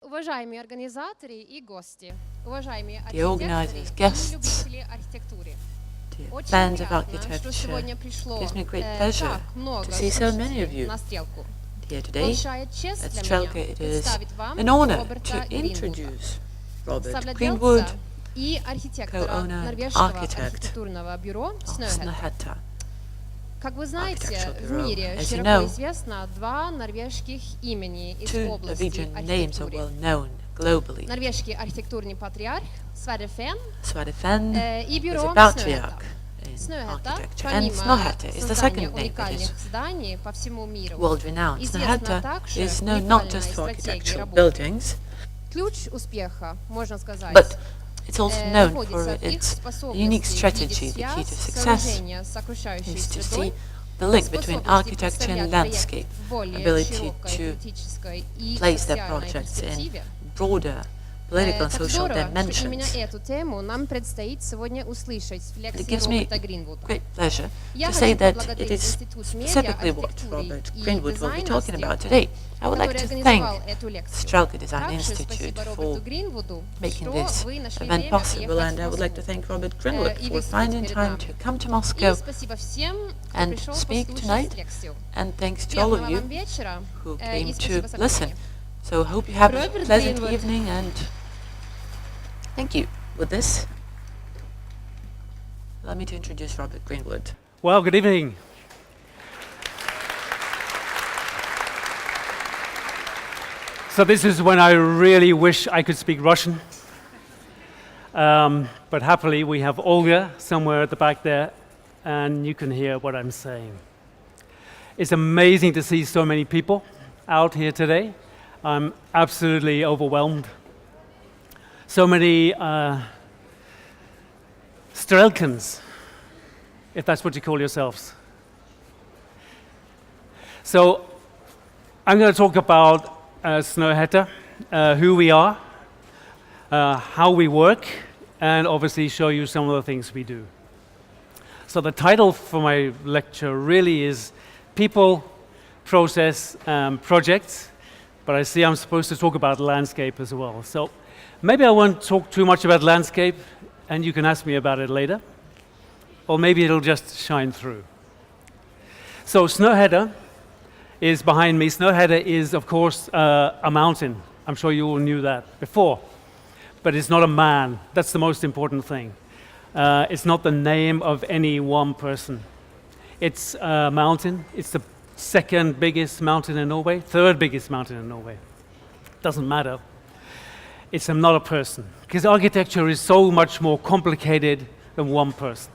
Уважаемые организаторы и гости, уважаемые The organisers, архитекторы guests, и любители архитектуры. dear Очень fans of приятно, что architecture, сегодня пришло gives me great pleasure так много to see so many of слушателей you на стрелку. here today. Большая честь At для Strelka, меня it is представить вам an honor Роберта to Гринвуда, introduce Robert совладельца Greenwood, и архитектора co-owner, норвежского architect архитектурного бюро of SNØHETTA. SNØHETTA. Как вы знаете, Architectural в Bureau. мире As you широко know, известно два норвежских имени из Two области Norwegian names are архитектуры. well known globally. Норвежский архитектурный патриарх Sverre Fehn Sverre Fehn и is бюро a patriarch SNØHETTA. in SNØHETTA, architecture, and помимо SNØHETTA is the создания second name that уникальных is зданий по всему миру, world-renowned. известна SNØHETTA также is known not уникальной just for стратегией architectural работы. buildings, Ключ успеха, можно сказать, but it's also known for находится в их its unique способности strategy. видеть The key to связь success сооружения с окружающей is to see средой, the link between способности architecture and представлять проект landscape, в более ability широкой to политической и place their социальной projects in перспективе. broader political and Так social здорово, что именно dimensions. эту тему нам предстоит сегодня услышать в It лекции gives me Роберта Гринвуда. great pleasure Я to say хочу that it поблагодарить is Институт медиа, specifically what архитектуры Robert и Greenwood will be дизайна talking about Стрелка, today. I would like который to thank организовал эту лекцию. Strelka Design Также Institute спасибо for Роберту Гринвуду, making что this вы нашли event время possible, приехать and I в would like to Москву thank Robert Greenwood и for выступить finding перед time нами. to come to И Moscow, спасибо всем, кто and пришел speak послушать tonight. лекцию. and thanks to all of Приятного you вам вечера who и came спасибо to за listen. внимание. So hope you have a Robert pleasant Greenwood. evening, and thank you. With this, allow me to introduce Robert Greenwood. Well, good evening. So this is when I really wish I could speak Russian. But happily we have Olga somewhere at the back there, and you can hear what I'm saying. It's amazing to see so many people out here today. I'm absolutely overwhelmed. So many Strelkans, if that's what you call yourselves. So I'm going to talk about SNØHETTA, who we are, how we work, and obviously show you some of the things we do. So the title for my lecture really is People, Process, Projects, but I see I'm supposed to talk about landscape as well. So maybe I won't talk too much about landscape, and you can ask me about it later, or maybe it'll just shine through. So SNØHETTA is behind me. SNØHETTA is, of course, a mountain. I'm sure you all knew that before. But it's not a man. That's the most important thing. It's not the name of any one person. It's a mountain. It's the second biggest mountain in Norway, third biggest mountain in Norway. Doesn't matter. It's not a person. Because architecture is so much more complicated than one person.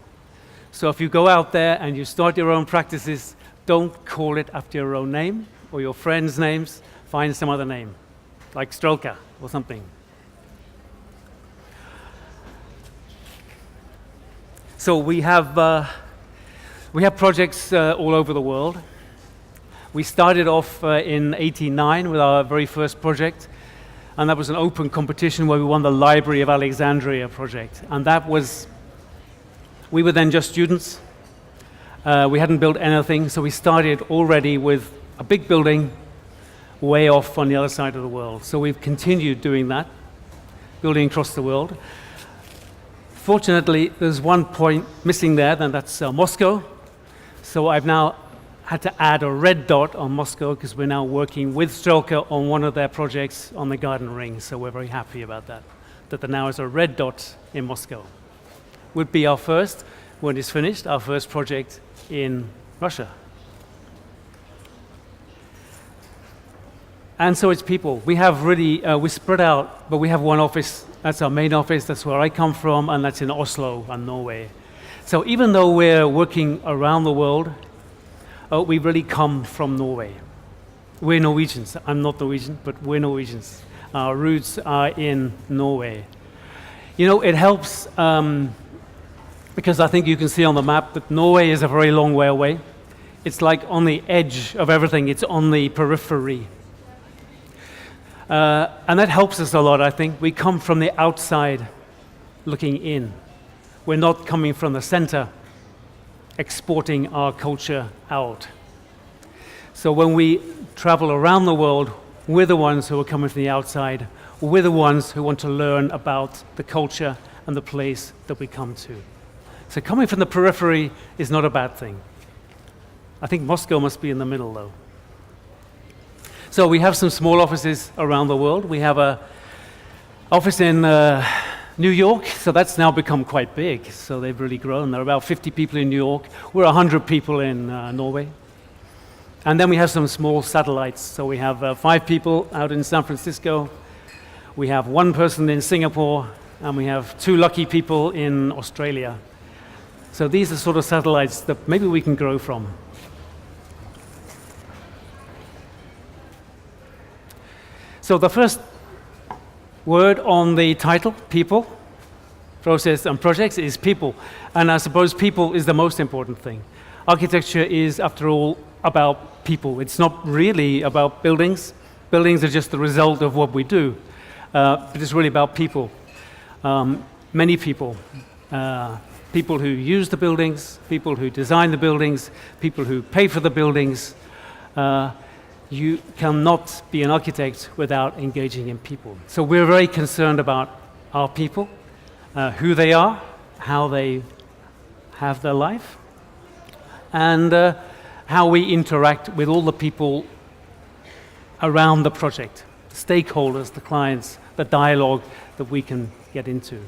So if you go out there and you start your own practices, don't call it after your own name or your friends' names. Find some other name, like Strelka or something. So we have projects all over the world. We started off in '89 with our very first project, and that was an open competition where we won the Library of Alexandria project. And that was, we were then just students. We hadn't built anything, so we started already with a big building way off on the other side of the world. So we've continued doing that, building across the world. Fortunately, there's one point missing there, and that's Moscow. So I've now had to add a red dot on Moscow because we're now working with Strelka on one of their projects on the Garden Ring. So we're very happy about that, that there now is a red dot in Moscow. Would be our first, when it's finished, our first project in Russia. And so it's people. We have really, we spread out, but we have one office. That's our main office. That's where I come from, and that's in Oslo, in Norway. So even though we're working around the world, we really come from Norway. We're Norwegians. I'm not Norwegian, but we're Norwegians. Our roots are in Norway. You know, it helps because I think you can see on the map that Norway is a very long way away. It's like on the edge of everything. It's on the periphery. And that helps us a lot, I think. We come from the outside looking in. We're not coming from the center, exporting our culture out. So when we travel around the world, we're the ones who are coming from the outside, we're the ones who want to learn about the culture and the place that we come to. So coming from the periphery is not a bad thing. I think Moscow must be in the middle, though. So we have some small offices around the world. We have an office in New York, so that's now become quite big. So they've really grown. There are about 50 people in New York. We're 100 people in Norway. And then we have some small satellites. So we have 5 people out in San Francisco. We have 1 person in Singapore, and we have 2 lucky people in Australia. So these are sort of satellites that maybe we can grow from. So the first word on the title, people, process and projects, is people. And I suppose people is the most important thing. Architecture is, after all, about people. It's not really about buildings. Buildings are just the result of what we do. But it's really about people. Many people. People who use the buildings, people who design the buildings, people who pay for the buildings. You cannot be an architect without engaging in people. So we're very concerned about our people, who they are, how they have their life, and how we interact with all the people around the project, the stakeholders, the clients, the dialogue that we can get into.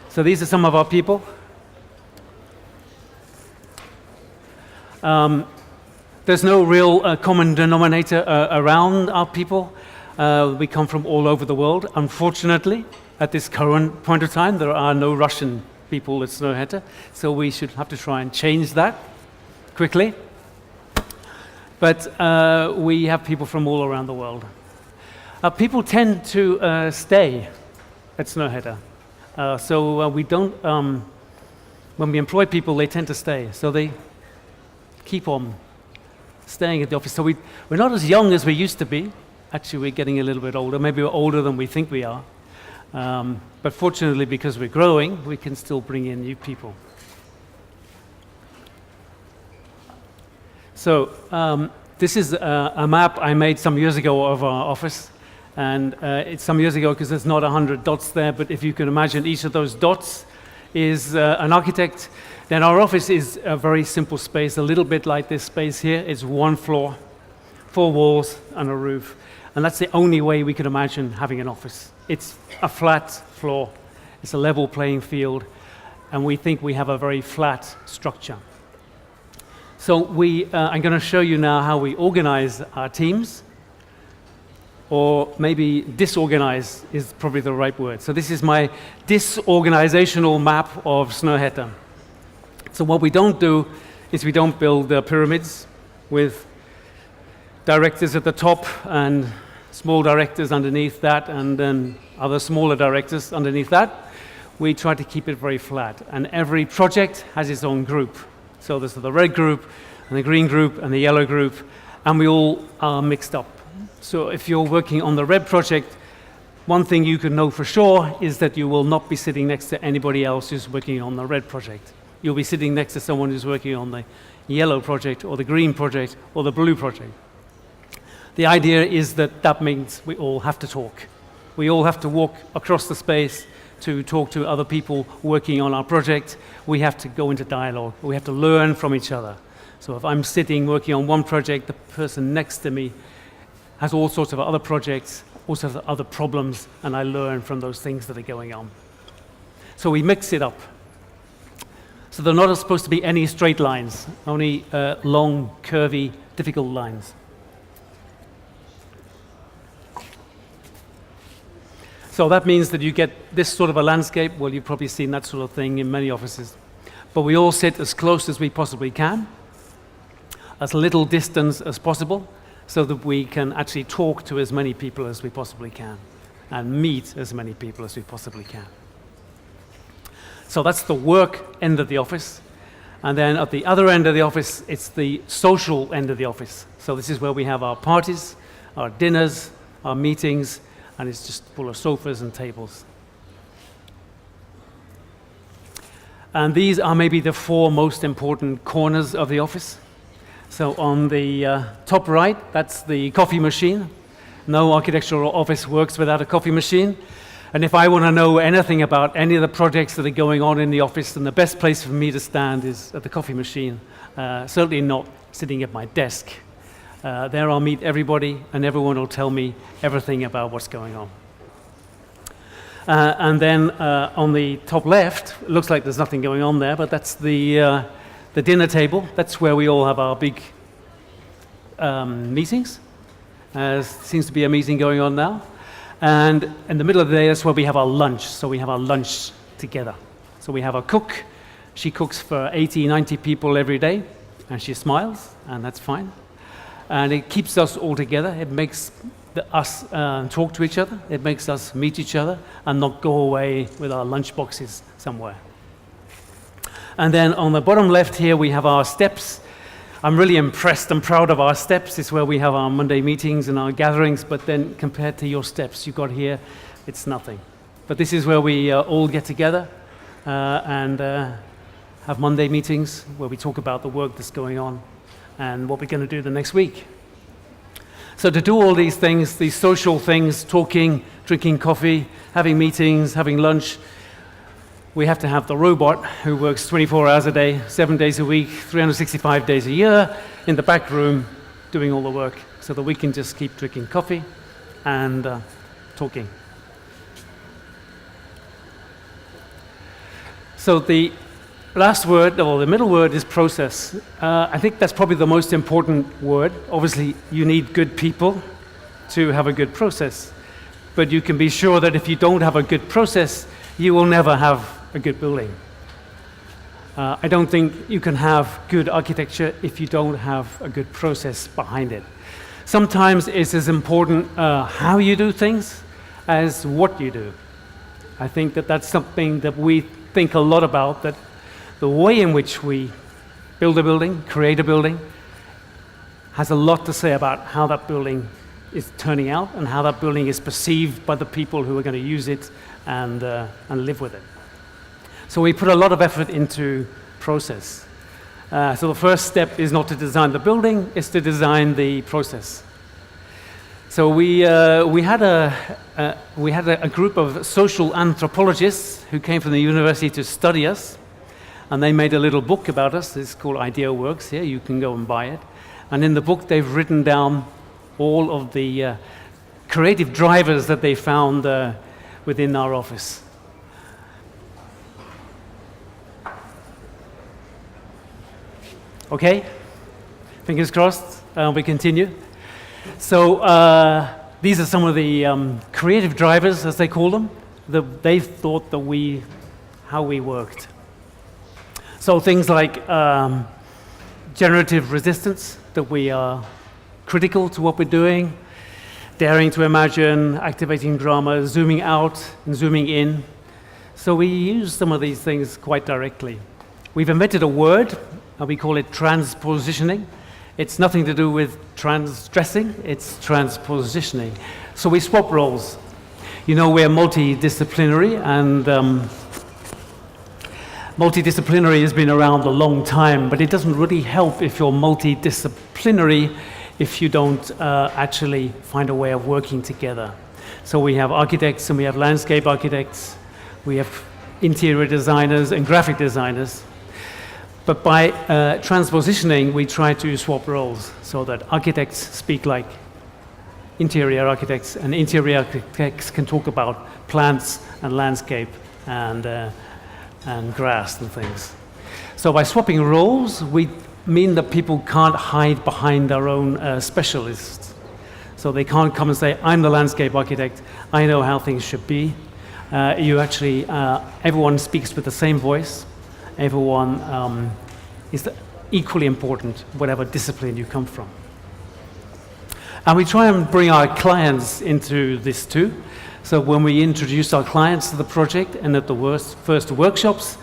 So these are some of our people. There's no real common denominator around our people. We come from all over the world. Unfortunately, at this current point of time, there are no Russian people at SNØHETTA, so we should have to try and change that quickly. But we have people from all around the world. People tend to stay at SNØHETTA. So we don't, when we employ people, they tend to stay. So they keep on staying at the office. So we're not as young as we used to be. Actually, we're getting a little bit older. Maybe we're older than we think we are. But fortunately, because we're growing, we can still bring in new people. So this is a map I made some years ago of our office. And it's some years ago because there's not 100 dots there, but if you can imagine each of those dots is an architect, then our office is a very simple space, a little bit like this space here. It's 1 floor, 4 walls, and a roof. And that's the only way we can imagine having an office. It's a flat floor. It's a level playing field. And we think we have a very flat structure. So I'm going to show you now how we organize our teams. Or maybe disorganize is probably the right word. So this is my disorganizational map of SNØHETTA. So what we don't do is we don't build pyramids with directors at the top and small directors underneath that, and then other smaller directors underneath that. We try to keep it very flat. And every project has its own group. So there's the red group, and the green group, and the yellow group, and we all are mixed up. So if you're working on the red project, one thing you can know for sure is that you will not be sitting next to anybody else who's working on the red project. You'll be sitting next to someone who's working on the yellow project, or the green project, or the blue project. The idea is that that means we all have to talk. We all have to walk across the space to talk to other people working on our project. We have to go into dialogue. We have to learn from each other. So if I'm sitting working on one project, the person next to me has all sorts of other projects, all sorts of other problems, and I learn from those things that are going on. So we mix it up. So there are not supposed to be any straight lines, only long, curvy, difficult lines. So that means that you get this sort of a landscape. Well, you've probably seen that sort of thing in many offices. But we all sit as close as we possibly can, as little distance as possible, so that we can actually talk to as many people as we possibly can and meet as many people as we possibly can. So that's the work end of the office. And then at the other end of the office, it's the social end of the office. So this is where we have our parties, our dinners, our meetings, and it's just full of sofas and tables. And these are maybe the 4 most important corners of the office. So on the top right, that's the coffee machine. No architectural office works without a coffee machine. And if I want to know anything about any of the projects that are going on in the office, then the best place for me to stand is at the coffee machine. Certainly not sitting at my desk. There I'll meet everybody, and everyone will tell me everything about what's going on. And then on the top left, it looks like there's nothing going on there, but that's the dinner table. That's where we all have our big meetings. Seems to be a meeting going on now. And in the middle of the day, that's where we have our lunch. So we have our lunch together. So we have a cook. She cooks for 80, 90 people every day, and she smiles, and that's fine. And it keeps us all together. It makes us talk to each other. It makes us meet each other and not go away with our lunch boxes somewhere. And then on the bottom left here, we have our steps. I'm really impressed and proud of our steps. It's where we have our Monday meetings and our gatherings, but then compared to your steps you got here, it's nothing. But this is where we all get together and have Monday meetings where we talk about the work that's going on and what we're going to do the next week. So to do all these things, these social things, talking, drinking coffee, having meetings, having lunch, we have to have the robot who works 24 hours a day, 7 days a week, 365 days a year in the back room doing all the work so that we can just keep drinking coffee and talking. So the last word, or the middle word, is process. I think that's probably the most important word. Obviously, you need good people to have a good process. But you can be sure that if you don't have a good process, you will never have a good building. I don't think you can have good architecture if you don't have a good process behind it. Sometimes it's as important how you do things as what you do. I think that that's something that we think a lot about, that the way in which we build a building, create a building, has a lot to say about how that building is turning out and how that building is perceived by the people who are going to use it and live with it. So we put a lot of effort into process. So the first step is not to design the building, it's to design the process. So we had a group of social anthropologists who came from the university to study us, and they made a little book about us. It's called Idea Works. Here, you can go and buy it. And in the book, they've written down all of the creative drivers that they found within our office. Okay, fingers crossed, we continue. So these are some of the creative drivers, as they call them, that they thought that how we worked. So things like generative resistance, that we are critical to what we're doing, daring to imagine, activating drama, zooming out and zooming in. So we use some of these things quite directly. We've invented a word, we call it transpositioning. It's nothing to do with trans-dressing, it's transpositioning. So we swap roles. You know, we're multidisciplinary, and multidisciplinary has been around a long time, but it doesn't really help if you're multidisciplinary if you don't actually find a way of working together. So we have architects and we have landscape architects, we have interior designers and graphic designers. But by transpositioning, we try to swap roles so that architects speak like interior architects, and interior architects can talk about plants and landscape and grass and things. So by swapping roles, we mean that people can't hide behind their own specialists. So they can't come and say, I'm the landscape architect, I know how things should be. Everyone speaks with the same voice. Everyone is equally important, whatever discipline you come from. And we try and bring our clients into this too. So when we introduce our clients to the project and at the first workshops,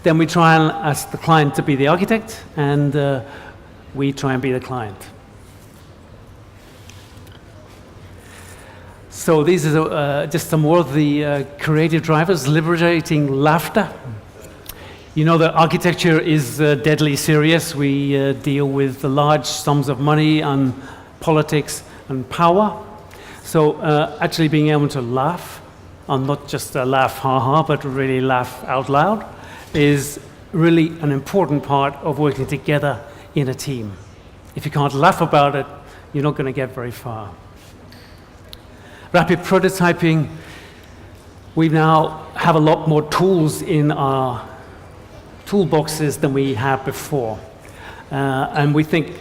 then we try and ask the client to be the architect, and we try and be the client. So these are just some more of the creative drivers. Liberating laughter. You know that architecture is deadly serious. We deal with the large sums of money and politics and power. So actually being able to laugh, and not just laugh ha-ha, but really laugh out loud, is really an important part of working together in a team. If you can't laugh about it, you're not going to get very far. Rapid prototyping, we now have a lot more tools in our toolboxes than we had before. And we think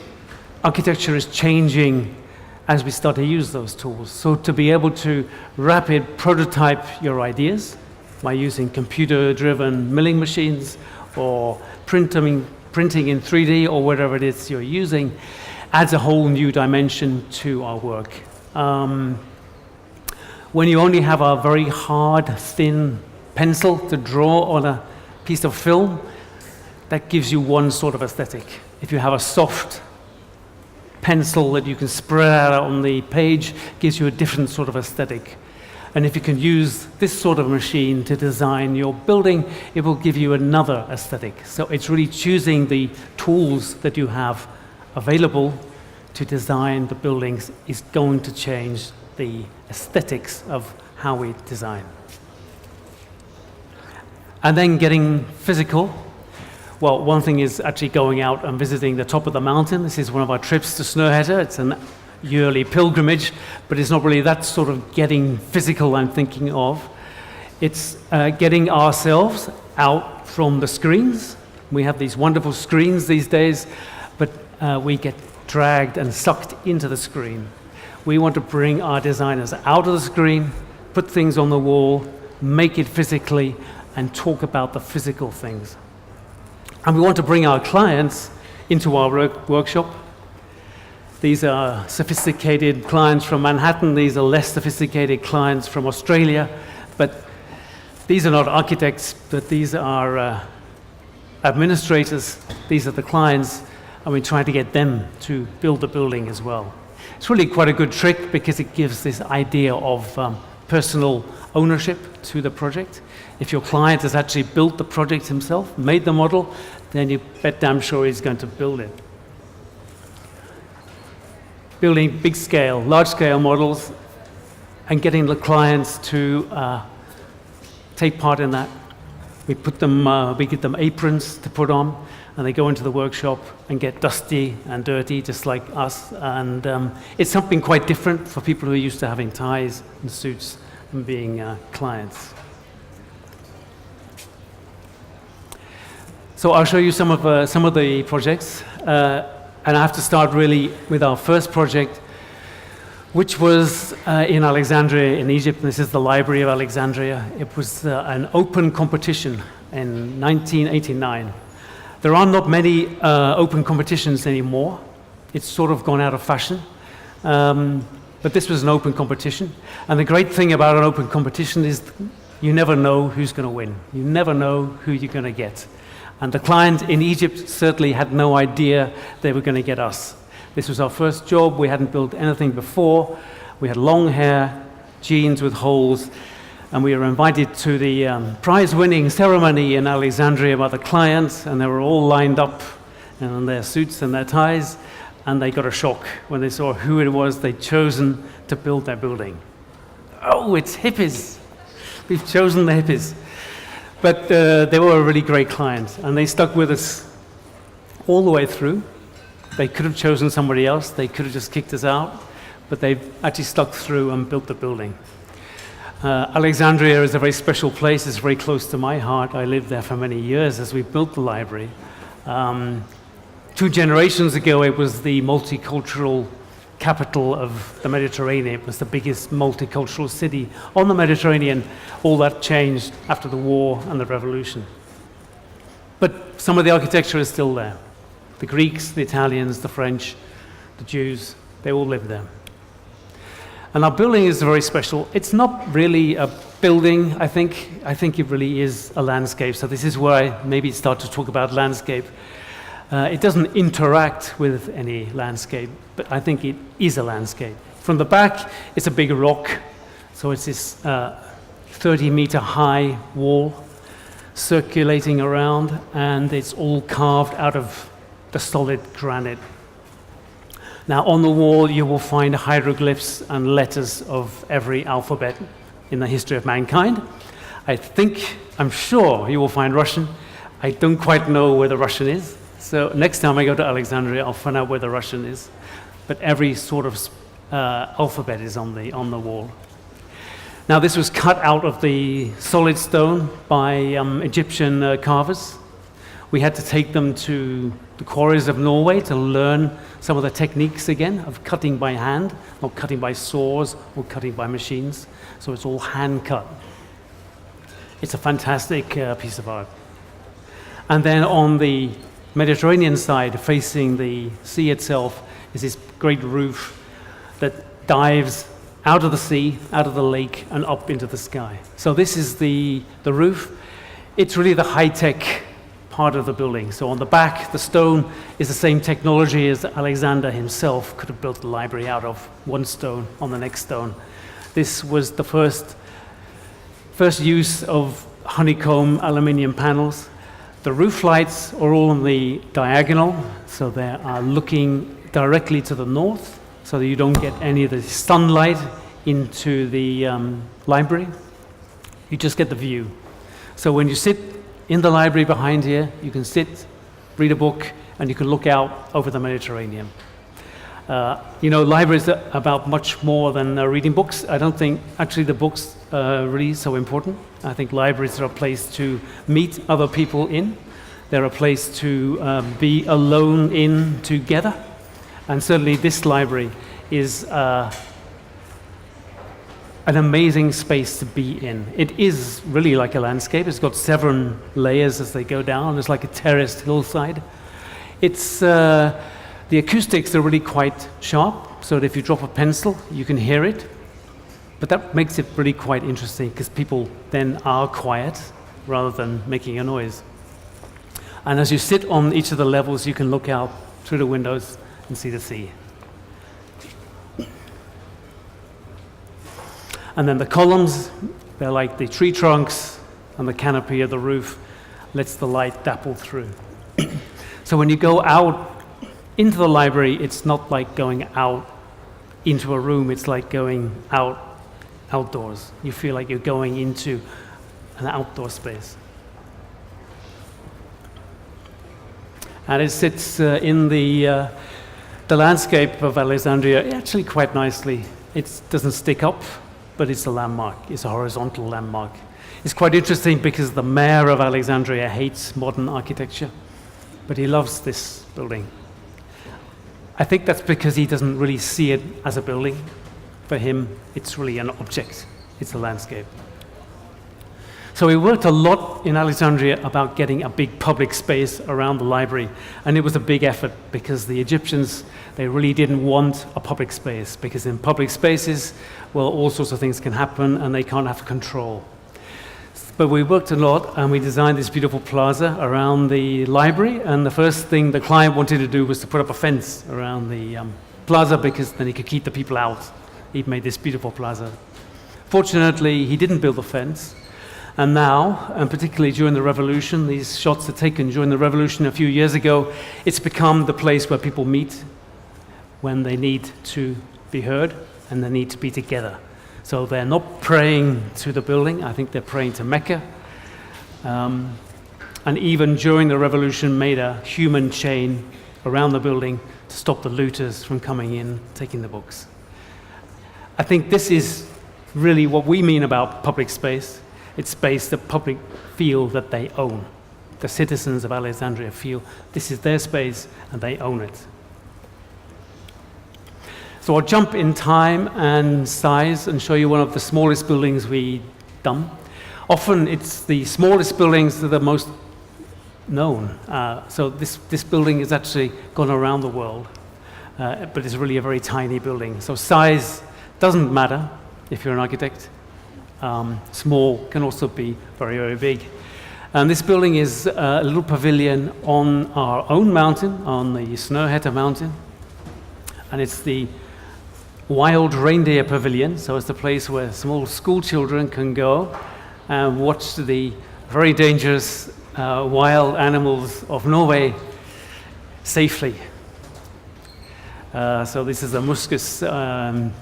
architecture is changing as we start to use those tools. So to be able to rapid prototype your ideas by using computer-driven milling machines or printing in 3D or whatever it is you're using adds a whole new dimension to our work. When you only have a very hard, thin pencil to draw on a piece of film, that gives you one sort of aesthetic. If you have a soft pencil that you can spread out on the page, gives you a different sort of aesthetic. And if you can use this sort of machine to design your building, it will give you another aesthetic. So it's really choosing the tools that you have available to design the buildings is going to change the aesthetics of how we design. And then getting physical. Well, one thing is actually going out and visiting the top of the mountain. This is one of our trips to SNØHETTA. It's an yearly pilgrimage, but it's not really that sort of getting physical I'm thinking of. It's getting ourselves out from the screens. We have these wonderful screens these days, but we get dragged and sucked into the screen. We want to bring our designers out of the screen, put things on the wall, make it physically, and talk about the physical things. And we want to bring our clients into our workshop. These are sophisticated clients from Manhattan. These are less sophisticated clients from Australia. But these are not architects, but these are administrators. These are the clients, and we try to get them to build the building as well. It's really quite a good trick because it gives this idea of personal ownership to the project. If your client has actually built the project himself, made the model, then you bet damn sure he's going to build it. Building big scale, large scale models and getting the clients to take part in that. We give them aprons to put on, and they go into the workshop and get dusty and dirty just like us. And it's something quite different for people who are used to having ties and suits and being clients. So I'll show you some of the projects. And I have to start really with our first project, which was in Alexandria in Egypt. This is the Library of Alexandria. It was an open competition in 1989. There are not many open competitions anymore. It's sort of gone out of fashion. But this was an open competition. And the great thing about an open competition is you never know who's going to win. You never know who you're going to get. And the client in Egypt certainly had no idea they were going to get us. This was our first job. We hadn't built anything before. We had long hair, jeans with holes, and we were invited to the prize-winning ceremony in Alexandria by the clients, and they were all lined up in their suits and their ties, and they got a shock when they saw who it was they'd chosen to build their building. Oh, it's hippies. We've chosen the hippies. But they were a really great client, and they stuck with us all the way through. They could have chosen somebody else. They could have just kicked us out, but they actually stuck through and built the building. Alexandria is a very special place. It's very close to my heart. I lived there for many years as we built the library. 2 generations ago, it was the multicultural capital of the Mediterranean. It was the biggest multicultural city on the Mediterranean. All that changed after the war and the revolution. But some of the architecture is still there. The Greeks, the Italians, the French, the Jews, they all live there. And our building is very special. It's not really a building, I think. I think it really is a landscape. So this is where I maybe start to talk about landscape. It doesn't interact with any landscape, but I think it is a landscape. From the back, it's a big rock. So it's this 30-meter high wall circulating around, and it's all carved out of the solid granite. Now, on the wall, you will find hieroglyphs and letters of every alphabet in the history of mankind. I'm sure you will find Russian. I don't quite know where the Russian is. So next time I go to Alexandria, I'll find out where the Russian is. But every sort of alphabet is on the wall. Now, this was cut out of the solid stone by Egyptian carvers. We had to take them to the quarries of Norway to learn some of the techniques again of cutting by hand, not cutting by saws or cutting by machines. So it's all hand cut. It's a fantastic piece of art. And then on the Mediterranean side, facing the sea itself, is this great roof that dives out of the sea, out of the lake, and up into the sky. So this is the roof. It's really the high-tech part of the building. So on the back, the stone is the same technology as Alexander himself could have built the library out of, one stone on the next stone. This was the first use of honeycomb aluminium panels. The roof lights are all on the diagonal, so they are looking directly to the north, so that you don't get any of the sunlight into the library. You just get the view. So when you sit in the library behind here, you can sit, read a book, and you can look out over the Mediterranean. Libraries are about much more than reading books. I don't think actually the books are really so important. I think libraries are a place to meet other people in. They're a place to be alone in together. And certainly this library is an amazing space to be in. It is really like a landscape. It's got 7 layers as they go down. It's like a terraced hillside. The acoustics are really quite sharp, so that if you drop a pencil, you can hear it. But that makes it really quite interesting, because people then are quiet rather than making a noise. And as you sit on each of the levels, you can look out through the windows and see the sea. And then the columns, they're like the tree trunks, and the canopy of the roof lets the light dapple through. So when you go out into the library, it's not like going out into a room, it's like going outdoors. You feel like you're going into an outdoor space. And it sits in the landscape of Alexandria actually quite nicely. It doesn't stick up, but it's a landmark. It's a horizontal landmark. It's quite interesting because the mayor of Alexandria hates modern architecture, but he loves this building. I think that's because he doesn't really see it as a building. For him, it's really an object. It's a landscape. So we worked a lot in Alexandria about getting a big public space around the library, and it was a big effort because the Egyptians, they really didn't want a public space, because in public spaces, well, all sorts of things can happen and they can't have control. But we worked a lot and we designed this beautiful plaza around the library, and the first thing the client wanted to do was to put up a fence around the plaza, because then he could keep the people out. He made this beautiful plaza. Fortunately, he didn't build the fence. And now, and particularly during the revolution, these shots are taken during the revolution a few years ago, it's become the place where people meet when they need to be heard and they need to be together. So they're not praying to the building, I think they're praying to Mecca. And even during the revolution, made a human chain around the building to stop the looters from coming in, taking the books. I think this is really what we mean about public space. It's space that public feel that they own. The citizens of Alexandria feel this is their space and they own it. So I'll jump in time and size and show you one of the smallest buildings we've done. Often it's the smallest buildings that are most known. So this building has actually gone around the world, but it's really a very tiny building. So size doesn't matter if you're an architect. Small can also be very, very big. And this building is a little pavilion on our own mountain, on the SNØHETTA mountain. And it's the Wild Reindeer Pavilion, so it's the place where small school children can go and watch the very dangerous wild animals of Norway safely. So this is a muscus on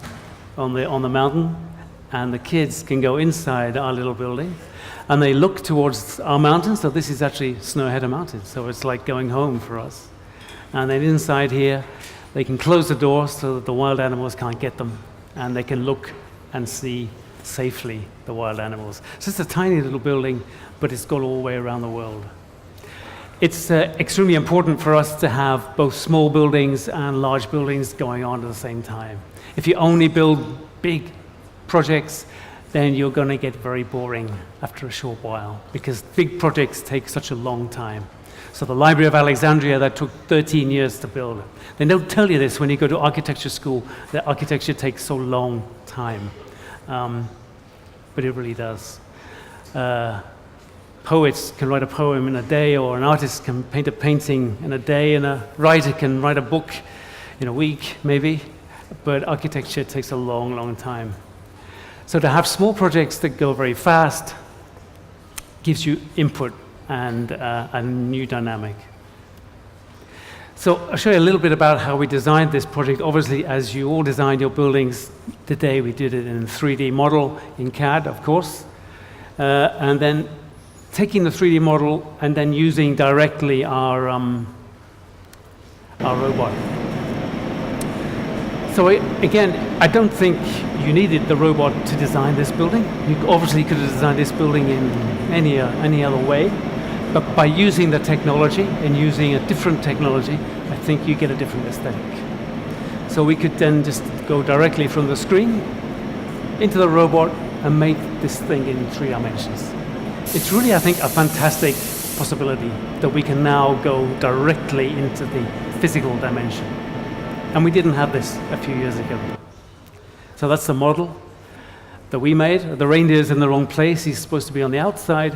the mountain, and the kids can go inside our little building, and they look towards our mountain. So this is actually SNØHETTA Mountain. So it's like going home for us. And then inside here, they can close the door so that the wild animals can't get them, and they can look and see safely the wild animals. So it's a tiny little building, but it's got all the way around the world. It's extremely important for us to have both small buildings and large buildings going on at the same time. If you only build big projects, then you're going to get very boring after a short while, because big projects take such a long time. So the Library of Alexandria, that took 13 years to build. They don't tell you this when you go to architecture school, that architecture takes so long time. But it really does. Poets can write a poem in a day, or an artist can paint a painting in a day, and a writer can write a book in a week, maybe. But architecture takes a long, long time. So to have small projects that go very fast gives you input and a new dynamic. So I'll show you a little bit about how we designed this project. Obviously, as you all design your buildings today, we did it in 3D model in CAD, of course. And then taking the 3D model and then using directly our robot. So again, I don't think you needed the robot to design this building. You obviously could have designed this building in any other way. But by using the technology and using a different technology, I think you get a different aesthetic. So we could then just go directly from the screen into the robot and make this thing in 3 dimensions. It's really, I think, a fantastic possibility that we can now go directly into the physical dimension. And we didn't have this a few years ago. So that's the model that we made. The reindeer's in the wrong place. He's supposed to be on the outside.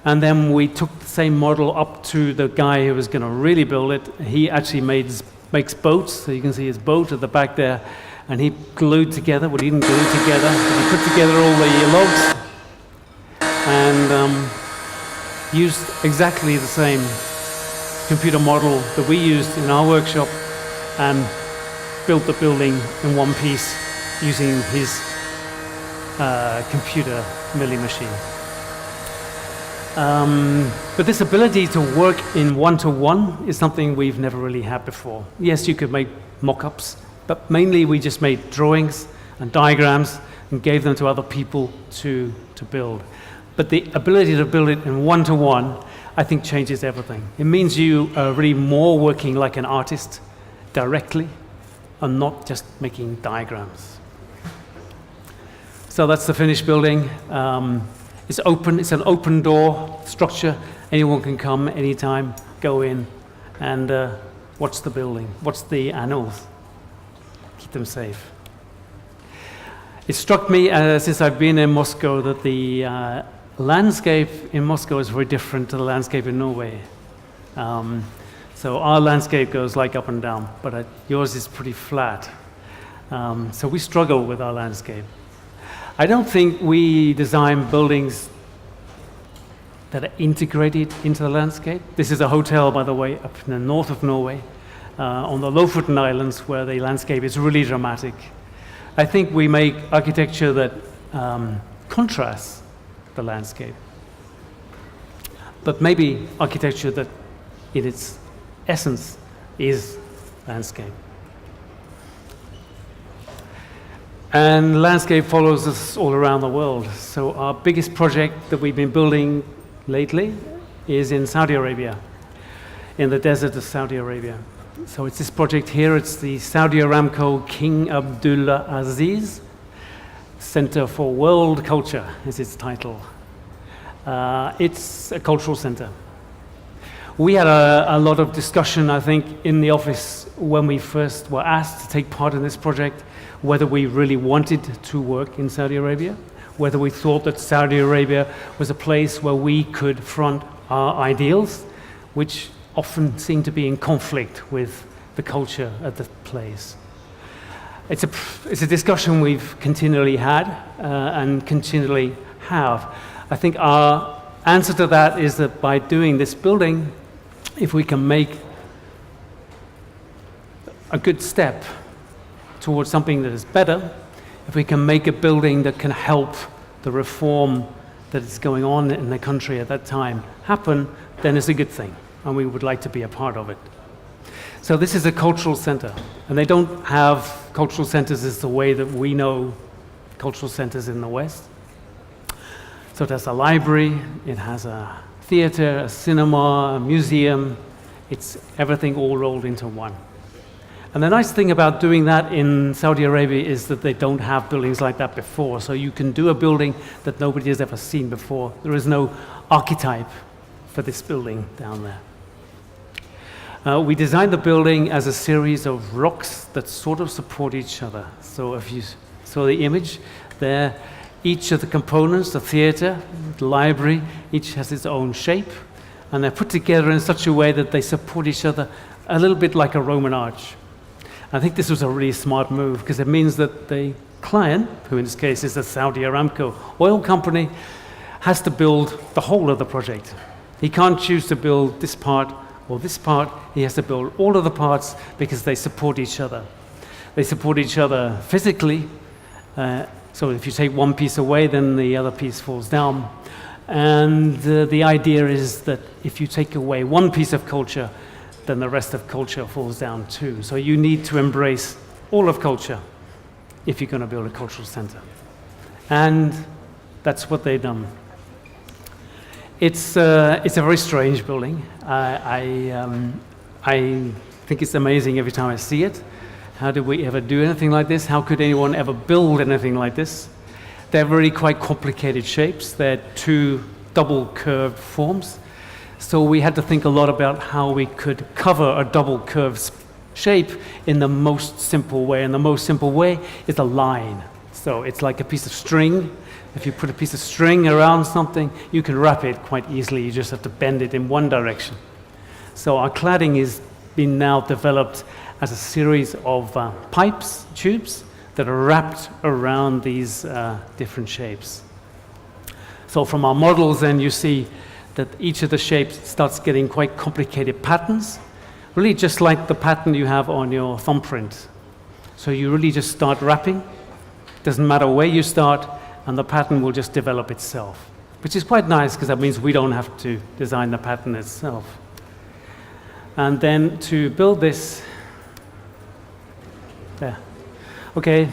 And then we took the same model up to the guy who was going to really build it. He actually makes boats, so you can see his boat at the back there. And he glued together, well, he didn't glue together, but he put together all the logs and used exactly the same computer model that we used in our workshop and built the building in one piece using his computer milling machine. But this ability to work in one-to-one is something we've never really had before. Yes, you could make mock-ups, but mainly we just made drawings and diagrams and gave them to other people to build. But the ability to build it in one-to-one, I think, changes everything. It means you are really more working like an artist directly and not just making diagrams. So that's the finished building. It's open, it's an open door structure. Anyone can come anytime, go in and watch the building, watch the animals, keep them safe. It struck me since I've been in Moscow that the landscape in Moscow is very different to the landscape in Norway. So our landscape goes like up and down, but yours is pretty flat. So we struggle with our landscape. I don't think we design buildings that are integrated into the landscape. This is a hotel, by the way, up in the north of Norway, on the Lofoten Islands, where the landscape is really dramatic. I think we make architecture that contrasts the landscape, but maybe architecture that in its essence is landscape. And landscape follows us all around the world. So our biggest project that we've been building lately is in Saudi Arabia, in the desert of Saudi Arabia. So it's this project here. It's the Saudi Aramco King Abdullah Aziz Center for World Culture is its title. It's a cultural center. We had a lot of discussion, I think, in the office when we first were asked to take part in this project, whether we really wanted to work in Saudi Arabia, whether we thought that Saudi Arabia was a place where we could front our ideals, which often seem to be in conflict with the culture of the place. It's a discussion we've continually had and continually have. I think our answer to that is that by doing this building, if we can make a good step towards something that is better. If we can make a building that can help the reform that is going on in the country at that time happen, then it's a good thing, and we would like to be a part of it. So this is a cultural center, and they don't have cultural centers as the way that we know cultural centers in the West. So it has a library, it has a theater, a cinema, a museum. It's everything all rolled into one. And the nice thing about doing that in Saudi Arabia is that they don't have buildings like that before. So you can do a building that nobody has ever seen before. There is no archetype for this building down there. We designed the building as a series of rocks that sort of support each other. So if you saw the image there, each of the components, the theater, the library, each has its own shape, and they're put together in such a way that they support each other a little bit like a Roman arch. I think this was a really smart move because it means that the client, who in this case is the Saudi Aramco oil company, has to build the whole of the project. He can't choose to build this part or this part. He has to build all of the parts because they support each other. They support each other physically. So if you take one piece away, then the other piece falls down. And the idea is that if you take away one piece of culture, then the rest of culture falls down too. So you need to embrace all of culture if you're going to build a cultural center. And that's what they've done. It's a very strange building. I think it's amazing every time I see it. How did we ever do anything like this? How could anyone ever build anything like this? They're really quite complicated shapes. They're two double curved forms. So we had to think a lot about how we could cover a double curved shape in the most simple way. And the most simple way is a line. So it's like a piece of string. If you put a piece of string around something, you can wrap it quite easily. You just have to bend it in one direction. So our cladding is been now developed as a series of pipes, tubes, that are wrapped around these different shapes. So from our models, then you see that each of the shapes starts getting quite complicated patterns, really just like the pattern you have on your thumbprint. So you really just start wrapping. Doesn't matter where you start, and the pattern will just develop itself, which is quite nice because that means we don't have to design the pattern itself. And then to build this, there. Okay,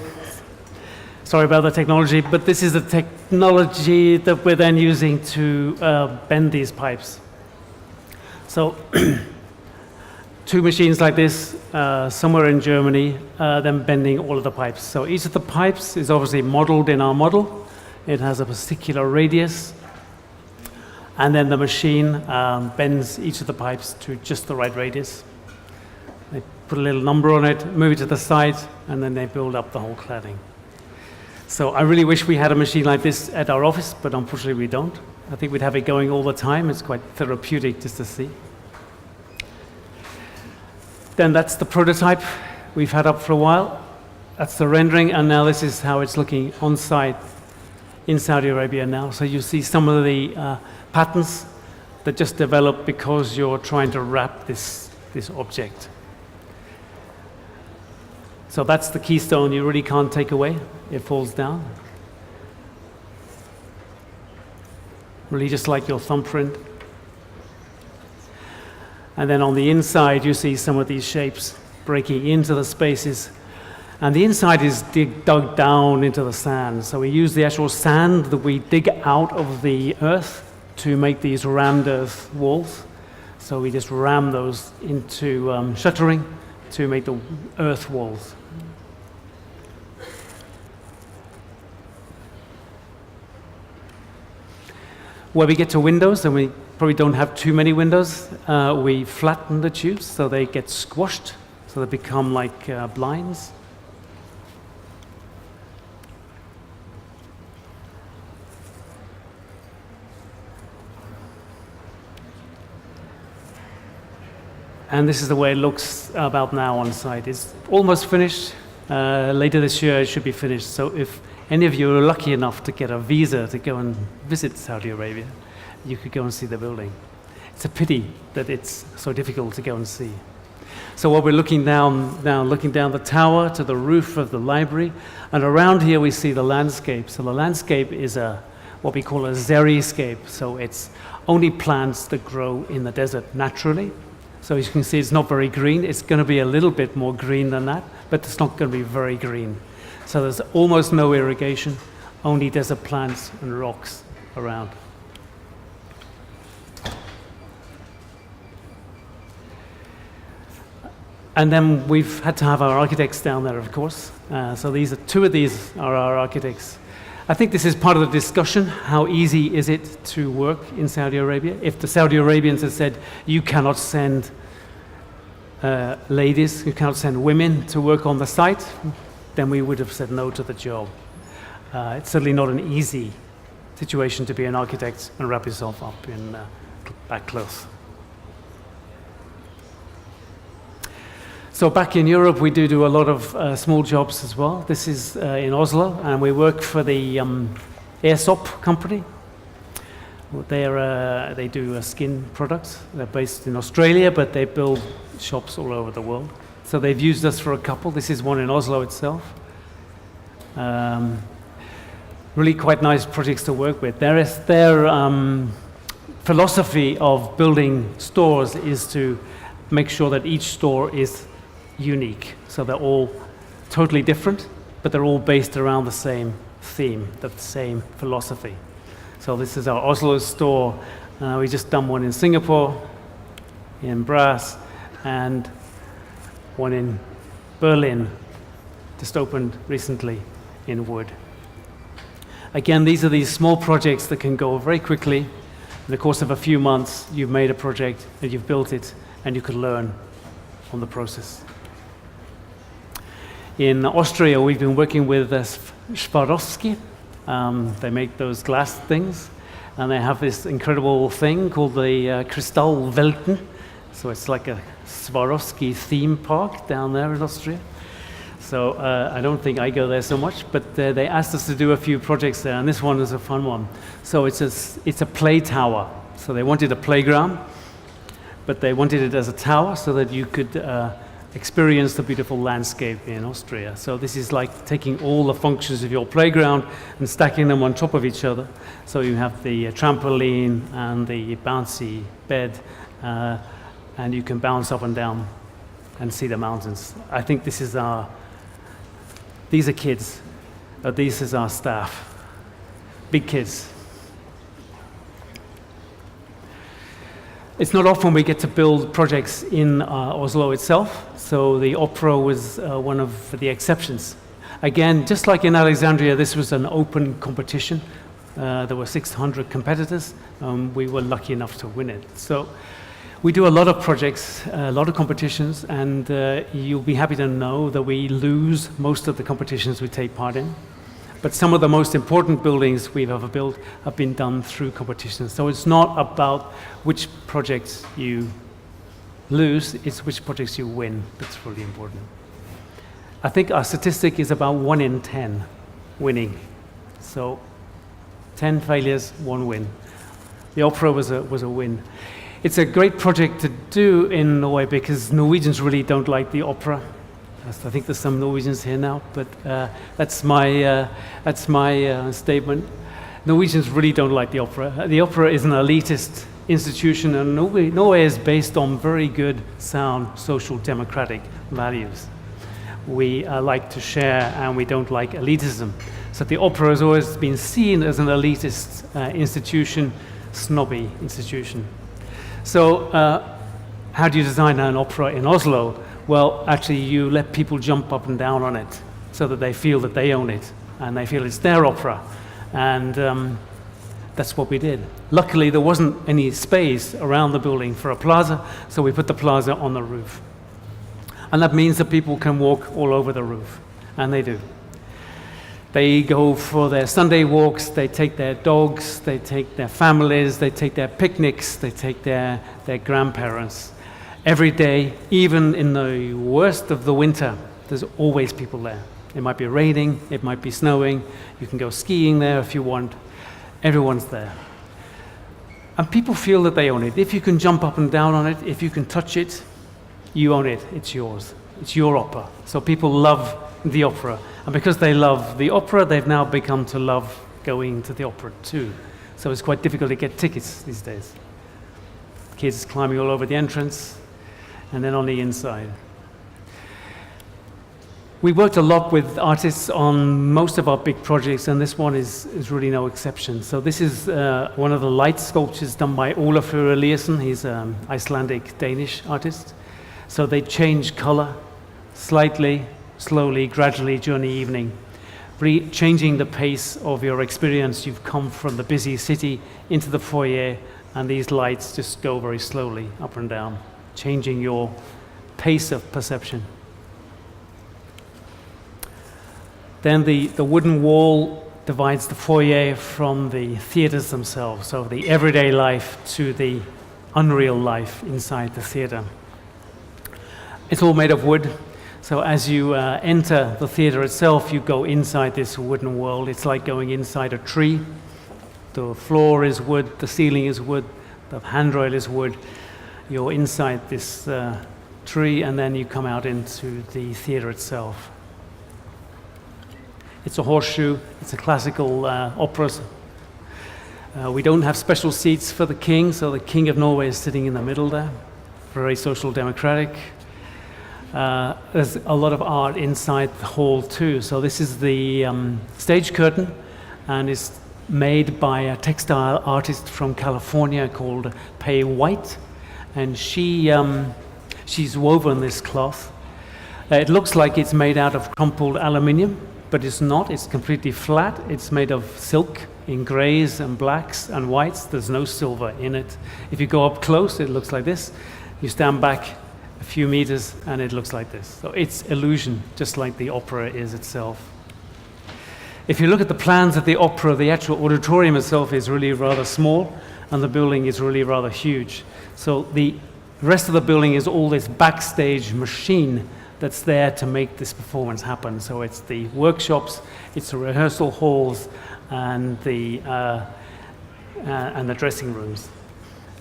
sorry about the technology, but this is the technology that we're then using to bend these pipes. So two machines like this, somewhere in Germany, then bending all of the pipes. So each of the pipes is obviously modeled in our model. It has a particular radius. And then the machine bends each of the pipes to just the right radius. They put a little number on it, move it to the side, and then they build up the whole cladding. So I really wish we had a machine like this at our office, but unfortunately we don't. I think we'd have it going all the time. It's quite therapeutic just to see. Then that's the prototype we've had up for a while. That's the rendering, and now this is how it's looking on site in Saudi Arabia now. So you see some of the patterns that just develop because you're trying to wrap this object. So that's the keystone you really can't take away. It falls down. Really just like your thumbprint. And then on the inside, you see some of these shapes breaking into the spaces. And the inside is dug down into the sand. So we use the actual sand that we dig out of the earth to make these rammed earth walls. So we just ram those into shuttering to make the earth walls. Where we get to windows, and we probably don't have too many windows, we flatten the tubes so they get squashed, so they become like blinds. And this is the way it looks about now on site. It's almost finished. Later this year, it should be finished. So if any of you are lucky enough to get a visa to go and visit Saudi Arabia, you could go and see the building. It's a pity that it's so difficult to go and see. So what we're looking down now, looking down the tower to the roof of the library, and around here we see the landscape. So the landscape is what we call a xeriscape. So it's only plants that grow in the desert naturally. So as you can see, it's not very green. It's going to be a little bit more green than that, but it's not going to be very green. So there's almost no irrigation, only desert plants and rocks around. And then we've had to have our architects down there, of course. So two of these are our architects. I think this is part of the discussion. How easy is it to work in Saudi Arabia? If the Saudi Arabians had said, you cannot send ladies, you cannot send women to work on the site, then we would have said no to the job. It's certainly not an easy situation to be an architect and wrap yourself up in back clothes. So back in Europe, we do a lot of small jobs as well. This is in Oslo, and we work for the Aesop company. They do skin products. They're based in Australia, but they build shops all over the world. So they've used us for a couple. This is one in Oslo itself. Really quite nice projects to work with. Their philosophy of building stores is to make sure that each store is unique. So they're all totally different, but they're all based around the same theme, the same philosophy. So this is our Oslo store. We just done one in Singapore, in brass, and one in Berlin, just opened recently in wood. Again, these are these small projects that can go very quickly. In the course of a few months, you've made a project and you've built it, and you can learn from the process. In Austria, we've been working with Swarovski. They make those glass things, and they have this incredible thing called the Kristallwelten. So it's like a Swarovski theme park down there in Austria. So I don't think I go there so much, but they asked us to do a few projects there, and this one is a fun one. So it's a play tower. So they wanted a playground, but they wanted it as a tower so that you could experience the beautiful landscape in Austria. So this is like taking all the functions of your playground and stacking them on top of each other. So you have the trampoline and the bouncy bed, and you can bounce up and down and see the mountains. I think these are kids, this is our staff, big kids. It's not often we get to build projects in Oslo itself, so the opera was one of the exceptions. Again, just like in Alexandria, this was an open competition. There were 600 competitors. We were lucky enough to win it. So we do a lot of projects, a lot of competitions, and you'll be happy to know that we lose most of the competitions we take part in. But some of the most important buildings we've ever built have been done through competitions. So it's not about which projects you lose, it's which projects you win that's really important. I think our statistic is about 1 in 10 winning. So 10 failures, 1 win. The opera was a win. It's a great project to do in Norway because Norwegians really don't like the opera. I think there's some Norwegians here now, but that's my statement. Norwegians really don't like the opera. The opera is an elitist institution, and Norway is based on very good, sound, social, democratic values. We like to share, and we don't like elitism. So the opera has always been seen as an elitist institution, snobby institution. So how do you design an opera in Oslo? Well, actually, you let people jump up and down on it so that they feel that they own it and they feel it's their opera. And that's what we did. Luckily, there wasn't any space around the building for a plaza, so we put the plaza on the roof. And that means that people can walk all over the roof, and they do. They go for their Sunday walks, they take their dogs, they take their families, they take their picnics, they take their grandparents. Every day, even in the worst of the winter, there's always people there. It might be raining, it might be snowing, you can go skiing there if you want. Everyone's there. And people feel that they own it. If you can jump up and down on it, if you can touch it, You own it, it's yours. It's your opera. So people love the opera. And because they love the opera, they've now become to love going to the opera too. So it's quite difficult to get tickets these days. Kids climbing all over the entrance and then on the inside. We worked a lot with artists on most of our big projects, and this one is really no exception. So this is one of the light sculptures done by Olafur Eliasson. He's an Icelandic-Danish artist. So they change color slightly, slowly, gradually during the evening, changing the pace of your experience. You've come from the busy city into the foyer, and these lights just go very slowly up and down, changing your pace of perception. Then the wooden wall divides the foyer from the theaters themselves, so the everyday life to the unreal life inside the theater. It's all made of wood, so as you enter the theater itself, you go inside this wooden world. It's like going inside a tree. The floor is wood, the ceiling is wood, the handrail is wood. You're inside this tree, and then you come out into the theater itself. It's a horseshoe, it's a classical opera. We don't have special seats for the king, so the King of Norway is sitting in the middle there, very social democratic. There's a lot of art inside the hall too. So this is the stage curtain, and it's made by a textile artist from California called Pei White, and she's woven this cloth. It looks like it's made out of crumpled aluminium, but it's not. It's completely flat. It's made of silk in grays and blacks and whites. There's no silver in it. If you go up close, it looks like this. You stand back a few meters and it looks like this. So it's illusion, just like the opera is itself. If you look at the plans of the opera, the actual auditorium itself is really rather small, and the building is really rather huge. So the rest of the building is all this backstage machine that's there to make this performance happen. So it's the workshops, it's the rehearsal halls, and the dressing rooms.